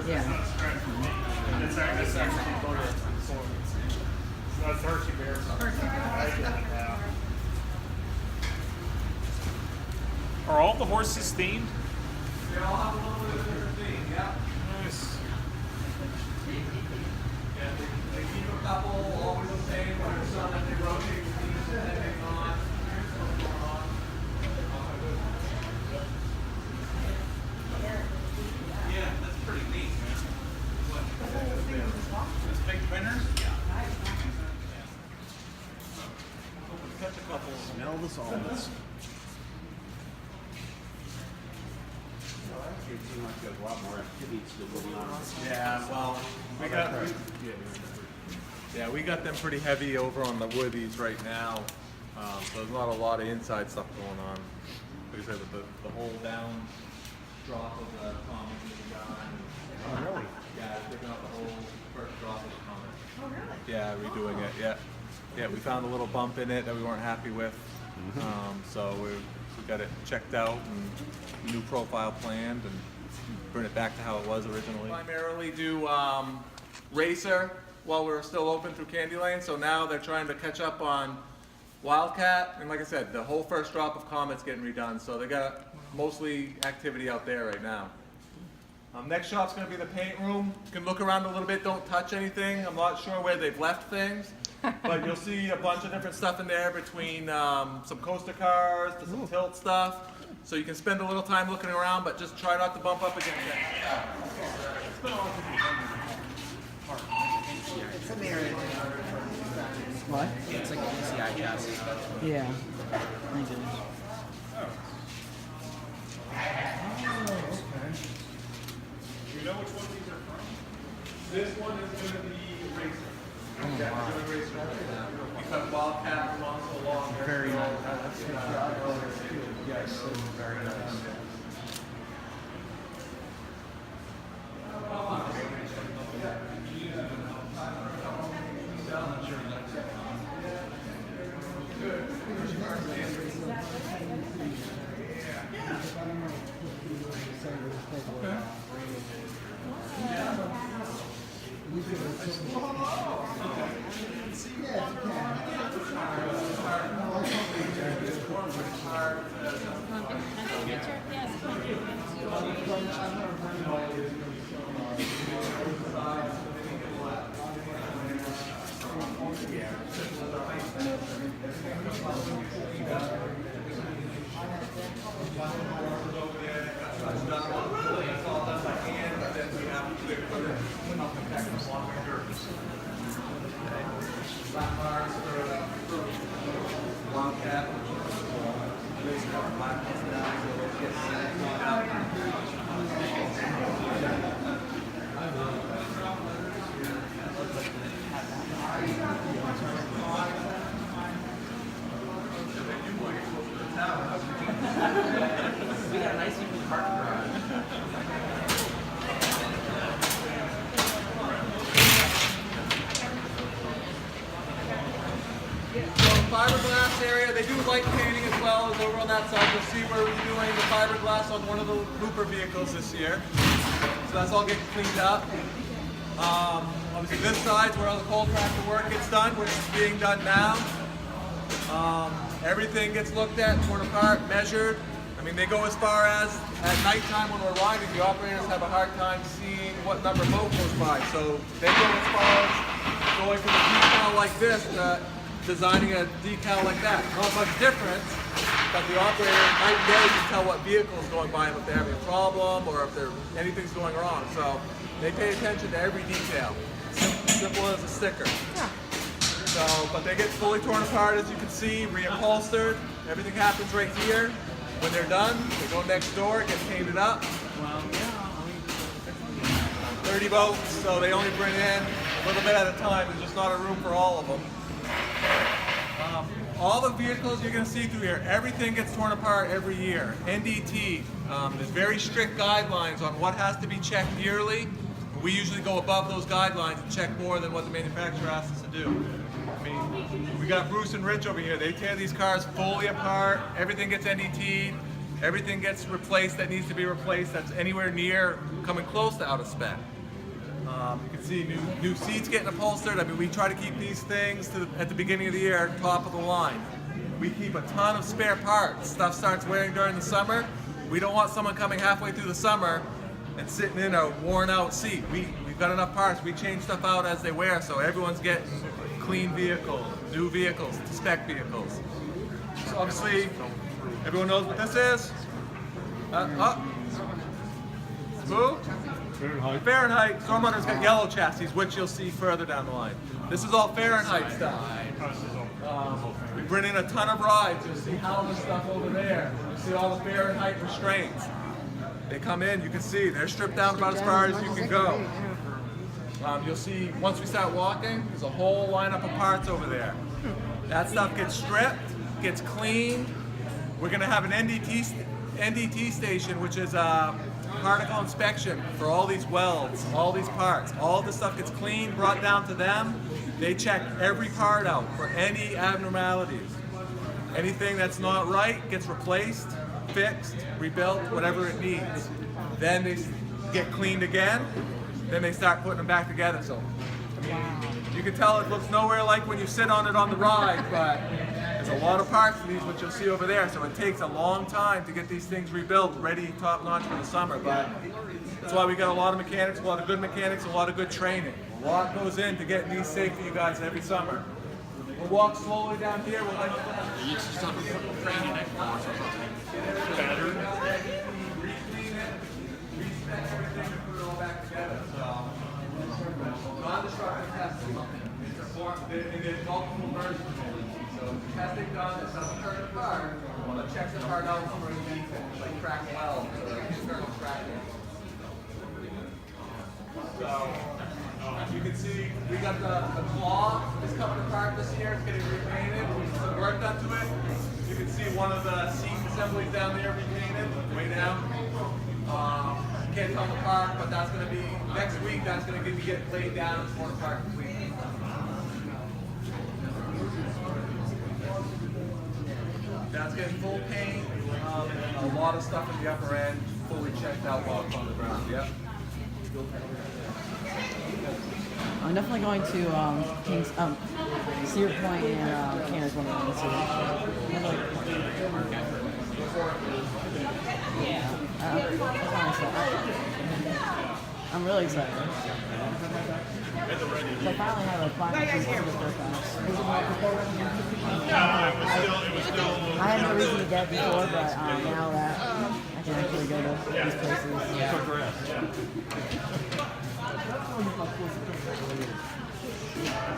Yeah. It's actually voted performance. So that's Hersheypark. Yeah. Are all the horses themed? They all have a little bit of different theme, yeah. Nice. Yeah, they keep a couple always the same, but there's some that they rotate the themes depending on what's going on. Yeah, that's pretty neat, man. What? Those big winners? Yeah. Catch a couple. Smell the solids. It seemed like there's a lot more activities still going on. Yeah, well, we got them pretty heavy over on the woodies right now. So there's not a lot of inside stuff going on. Like I said, with the whole down drop of the common that we got. Oh, really? Yeah, picking up the whole first drop of the common. Oh, really? Yeah, redoing it. Yeah, yeah. We found a little bump in it that we weren't happy with. So we got it checked out and new profile planned and bring it back to how it was originally. Primarily do Racer while we're still open through Candy Lane. So now they're trying to catch up on Wildcat, and like I said, the whole first drop of Comet's getting redone. So they got mostly activity out there right now. Next shop's going to be the paint room. You can look around a little bit, don't touch anything. I'm not sure where they've left things, but you'll see a bunch of different stuff in there between some coaster cars to some tilt stuff. So you can spend a little time looking around, but just try not to bump up against it. It's a mirror. What? It's like an ECI chassis. Yeah. Thank you. Do you know which one these are from? This one is going to be Racer. Yeah, we're doing Racer right now. Because Wildcat was on so long. Very nice. Yes, very nice. We got a nice even parking garage. Fiberglass area, they do light painting as well as over on that side. You'll see where we're doing the fiberglass on one of the Looper vehicles this year. So that's all getting cleaned up. Obviously this side's where all the cold tractor work gets done, which is being done now. Everything gets looked at, torn apart, measured. I mean, they go as far as at nighttime when we're riding, the operators have a hard time seeing what number boat goes by. So they go as far as going from a decal like this to designing a decal like that. Not much difference, but the operator night and day can tell what vehicle is going by and if they're having a problem or if anything's going wrong. So they pay attention to every detail. Simple as a sticker. Yeah. So, but they get fully torn apart, as you can see, reupholstered. Everything happens right here. When they're done, they go next door, get painted up. Well, yeah, 30 boats, so they only bring in a little bit at a time. There's just not a room for all of them. All the vehicles you're going to see through here, everything gets torn apart every year. NDT, there's very strict guidelines on what has to be checked yearly. We usually go above those guidelines and check more than what the manufacturer asks us to do. I mean, we got Bruce and Rich over here. They tear these cars fully apart. Everything gets NDT'd. Everything gets replaced that needs to be replaced that's anywhere near coming close to out of spec. You can see new seats getting upholstered. I mean, we try to keep these things at the beginning of the year top of the line. We keep a ton of spare parts. Stuff starts wearing during the summer. We don't want someone coming halfway through the summer and sitting in a worn out seat. We've got enough parts. We change stuff out as they wear, so everyone's getting clean vehicles, new vehicles, spec vehicles. So obviously, everyone knows what this is. Move. Fahrenheit. Stormrunner's got yellow chassis, which you'll see further down the line. This is all Fahrenheit stuff. We bring in a ton of rides. You'll see Howler stuff over there. You'll see all the Fahrenheit restraints. They come in, you can see, they're stripped down about as far as you can go. You'll see, once we start walking, there's a whole lineup of parts over there. That stuff gets stripped, gets cleaned. We're going to have an NDT station, which is a particle inspection for all these welds, all these parts. All this stuff gets cleaned, brought down to them. They check every part out for any abnormalities. Anything that's not right gets replaced, fixed, rebuilt, whatever it needs. Then they get cleaned again. Then they start putting them back together. So, I mean, you can tell it looks nowhere like when you sit on it on the ride, but there's a lot of parts to these, which you'll see over there. So it takes a long time to get these things rebuilt, ready, top notch for the summer. But that's why we got a lot of mechanics, a lot of good mechanics, a lot of good training. A lot goes into getting these safe for you guys every summer. We'll walk slowly down here. We'll like non-destructive testing. There's multiple versions of it. So testing done, it doesn't hurt the car, but checks the part out for any defects, like cracked welds or internal cracking. So, as you can see, we got the claw is coming apart this year. It's getting repainted. Some work done to it. You can see one of the seat assemblies down there repainted, way down. Can't come apart, but that's going to be next week. That's going to be getting laid down and torn apart completely. That's getting full paint. A lot of stuff in the upper end, fully checked out while it's on the ground. Yep. I'm definitely going to Kings, Cedar Point and Canada's one of them. Yeah, I'm really excited. So I finally have a final piece of I had no reason to get before, but now that I can actually go to these places.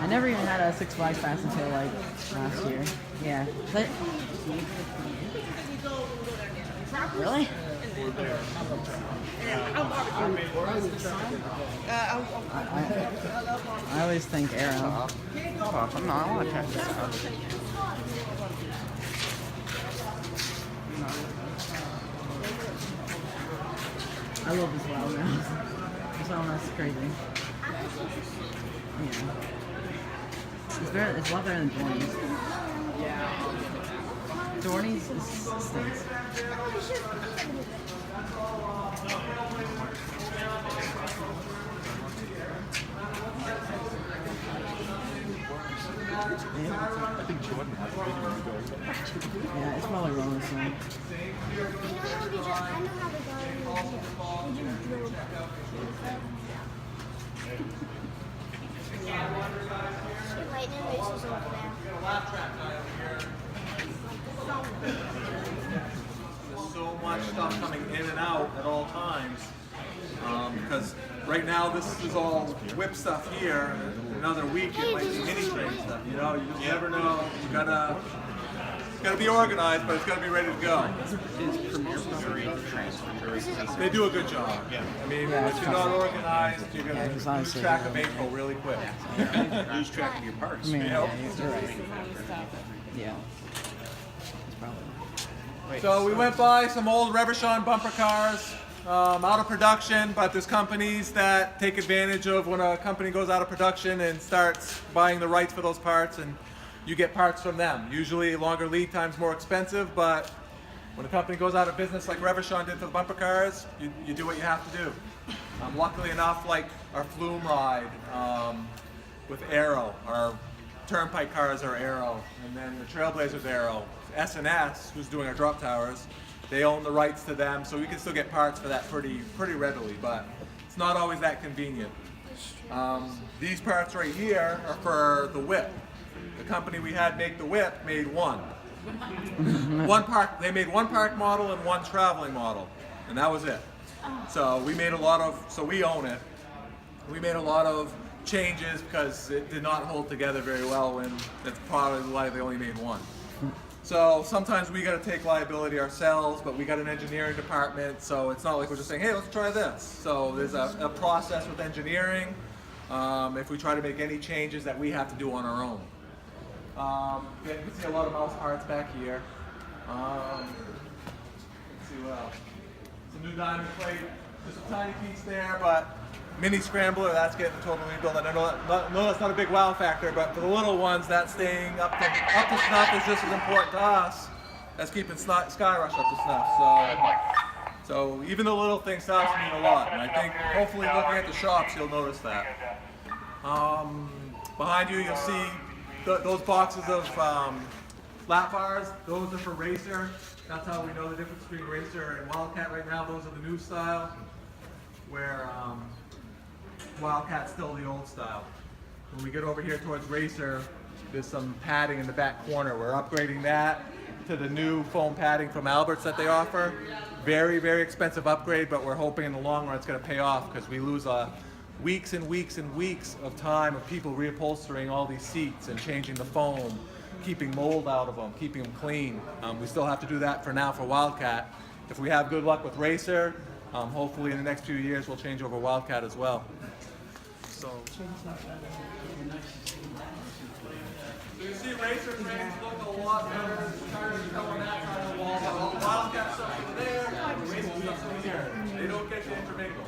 I never even had a Six Flags pass until like last year. Yeah. But, really? I always think Arrow. Hold on, I want to check this out. I love this loud mouse. This sound is crazy. Yeah. It's a lot better than Dorney's. Yeah. Dorney's stinks. I think Jordan has a video going. Yeah, it's probably wrong. So. I know how to lightning races over there. There's so much stuff coming in and out at all times. Because right now this is all whip stuff here. Another week it might be mini train stuff. You know, you just never know. You gotta be organized, but it's gotta be ready to go. They do a good job. Yeah. I mean, if you're not organized, you're gonna lose track of April really quick. Lose track of your parts. I mean, Yeah. you're right. Yeah. It's probably. So we went by some old Reverchon bumper cars, out of production, but there's companies that take advantage of when a company goes out of production and starts buying the rights for those parts, and you get parts from them. Usually longer lead times, more expensive, but when a company goes out of business like Revachon did for the bumper cars, you do what you have to do. Luckily enough, like our Flume ride with Aero, our Turnpike cars are Aero, and then the Trailblazers Aero. S&S, who's doing our drop towers, they own the rights to them, so we can still get parts for that pretty readily, but it's not always that convenient. These parts right here are for the whip. The company we had make the whip made one. They made one park model and one traveling model, and that was it. So we made so we own it. We made a lot of changes because it did not hold together very well, and that's probably why they only made one. So sometimes we got to take liability ourselves, but we got an engineering department, so it's not like we're just saying, hey, let's try this. So there's a process with engineering if we try to make any changes that we have to do on our own. Yeah, you can see a lot of mouse parts back here. Let's see what else. Some new diamond plate, just a tiny piece there, but mini scrambler, that's getting totally rebuilt. And I know that's not a big wow factor, but for the little ones, that staying up to snuff is just as important to us as keeping Skyrush up to snuff. So even the little things to us mean a lot. And I think hopefully looking at the shops, you'll notice that. Behind you, you'll see those boxes of lap bars. Those are for Racer. That's how we know the difference between Racer and Wildcat right now. Those are the new style, where Wildcat's still the old style. When we get over here towards Racer, there's some padding in the back corner. We're upgrading that to the new foam padding from Albert's that they offer. Very, very expensive upgrade, but we're hoping in the long run it's going to pay off because we lose weeks and weeks and weeks of time of people reupholstering all these seats and changing the foam, keeping mold out of them, keeping them clean. We still have to do that for now for Wildcat. If we have good luck with Racer, hopefully in the next few years we'll change over Wildcat as well. So you see Racer frames look a lot better. Tires are on that side of the wall, but all the Wildcat stuff's over there, the Racer stuff's over here. They don't get to intermingle.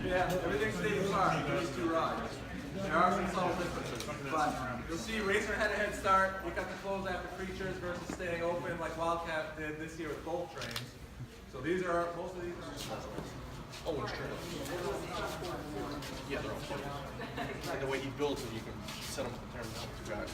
Yeah, everything stays apart, those two rides. There are some subtle differences, but you'll see Racer had a head start. We got to close after Creatures versus staying open like Wildcat did this year with both trains. So these are, most of these are Oh, it's true. Yeah, they're all funny. And the way he builds it, you can set them in terms of two guys.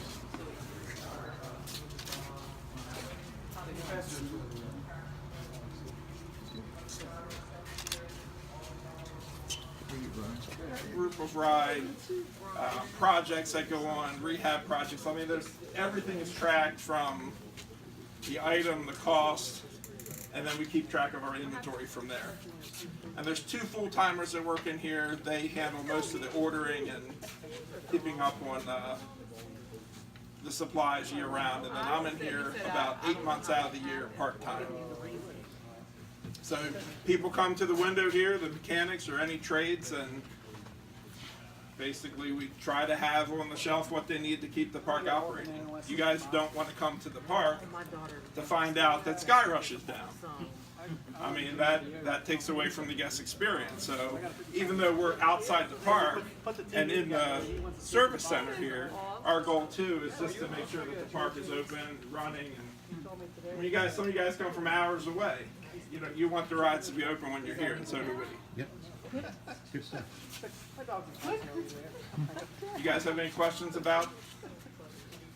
Group of ride projects that go on, rehab projects. I mean, everything is tracked from the item, the cost, and then we keep track of our inventory from there. And there's two full-timers that work in here. They handle most of the ordering and keeping up on the supplies year-round. And then I'm in here about 8 months out of the year part-time. So people come to the window here, the mechanics or any trades, and basically we try to have on the shelf what they need to keep the park operating. You guys don't want to come to the park to find out that Skyrush is down. I mean, that takes away from the guest experience. So even though we're outside the park and in the service center here, our goal too is just to make sure that the park is open, running. And when some of you guys come from hours away, you want the rides to be open when you're here, and so do we. Yep. Good stuff. You guys have any questions about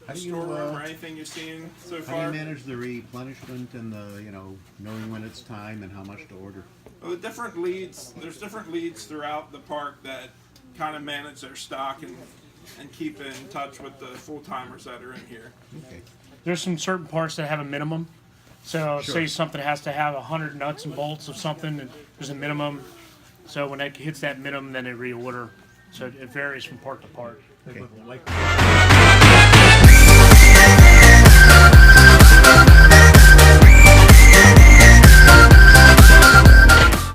How the do you, storeroom or anything you've seen so how do far? you manage the replenishment and the, knowing when it's time and how much to order? Well, there's different leads throughout the park that kind of manage their stock and keep in touch with the full-timers that are in here. Okay. There's some certain parts that have a minimum. So Sure. say something has to have 100 nuts and bolts of something, and there's a minimum. So when that hits that minimum, then they reorder. So it varies from part to part. Okay.